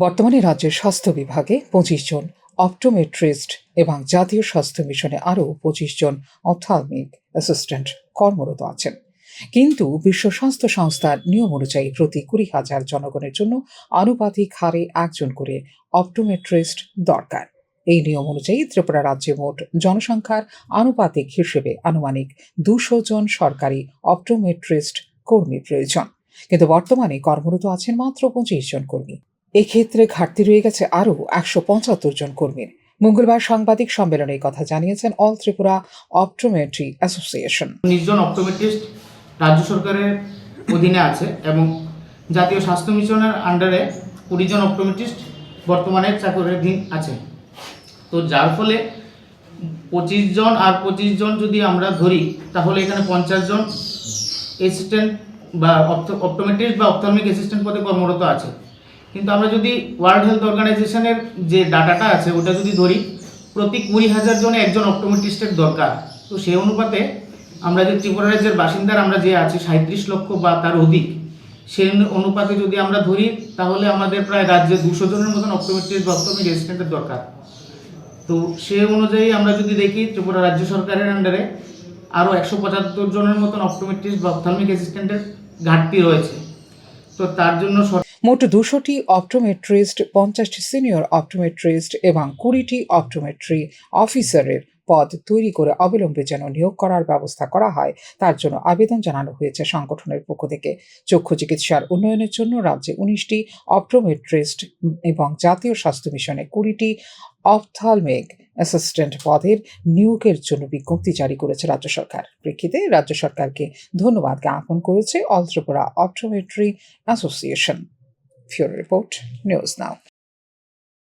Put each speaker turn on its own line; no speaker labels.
বর্তমানে রাজ্যের স্বাস্থ্য বিভাগে ২৫ জন অপটোমেট্রিস্ট এবং জাতীয় স্বাস্থ্য মিশনে আরও ২৫ জন অপথলমিক অ্যাসিস্ট্যান্ট কর্মরত আছেন। কিন্তু বিশ্ব স্বাস্থ্য সংস্থার নিয়ম অনুযায়ী প্রতি ২০,০০০ জনগণের জন্য আনুপাতিক হারে একজন করে অপটোমেট্রিস্ট দরকার। এই নিয়ম অনুযায়ী ত্রিপুরা রাজ্যে মোট জনসংখ্যার আনুপাতিক হিসেবে আনুমানিক ২০০ জন সরকারি অপটোমেট্রিস্ট কর্মী প্রয়োজন, কিন্তু বর্তমানে কর্মরত আছেন মাত্র ২৫ জন কর্মী। এক্ষেত্রে ঘাটতি রয়ে গেছে আরও ১৭৫ জন কর্মীর। মঙ্গলবার সাংবাদিক সম্মেলনে এই কথা জানিয়েছেন অল ত্রিপুরা অপটোমেট্রি অ্যাসোসিয়েশন।
১৯ জন অপটোমেট্রিস্ট রাজ্য সরকারের অধীনে আছে এবং জাতীয় স্বাস্থ্য মিশনের আন্ডারে ২০ জন অপটোমেট্রিস্ট বর্তমানে চাকরিধীন আছে। তো যার ফলে ২৫ জন আর ২৫ জন যদি আমরা ধরি তাহলে এখানে ৫০ জন অ্যাসিস্ট্যান্ট বা অপটোমেট্রিস্ট বা অপথলমিক অ্যাসিস্ট্যান্ট পদে কর্মরত আছে। কিন্তু আমরা যদি ওয়ার্ল্ড হেলথ অর্গানাইজেশনের যে ডাটাটা আছে ওটা যদি ধরি, প্রতি ২০,০০০ জনে একজন অপটোমেট্রিস্টের দরকার। তো সেই অনুপাতে আমরা যে ত্রিপুরা রাজ্যের বাসিন্দার আমরা যে আছি ৩৭ লক্ষ বা তার অধিক, সেই অনুপাতে যদি আমরা ধরি তাহলে আমাদের প্রায় রাজ্যে ২০০ জনের মতন অপটোমেট্রিস্ট বা অপথলমিক অ্যাসিস্ট্যান্টের দরকার। তো সেই অনুযায়ী আমরা যদি দেখি ত্রিপুরা রাজ্য সরকারের আন্ডারে আরও ১৭৫ জনের মতন অপটোমেট্রিস্ট বা অপথলমিক অ্যাসিস্ট্যান্টের ঘাটতি রয়েছে। তো তার জন্য
মোট ২০০টি অপটোমেট্রিস্ট, ৫০টি সিনিয়র অপটোমেট্রিস্ট এবং ২০টি অপটোমেট্রি অফিসারের পদ তৈরি করে অবিলম্বে যেন নিয়োগ করার ব্যবস্থা করা হয়, তার জন্য আবেদন জানানো হয়েছে সংগঠনের পক্ষ থেকে। চক্ষু চিকিৎসার উন্নয়নের জন্য রাজ্যে ১৯টি অপটোমেট্রিস্ট এবং জাতীয় স্বাস্থ্য মিশনে ২০টি অপথলমিক অ্যাসিস্ট্যান্ট পদের নিয়োগের জন্য বিজ্ঞপ্তি জারি করেছে রাজ্য সরকার। প্রেক্ষিতে রাজ্য সরকারকে ধন্যবাদ জ্ঞাপন করেছে all Tripura optometry association. Pure Report, News Now.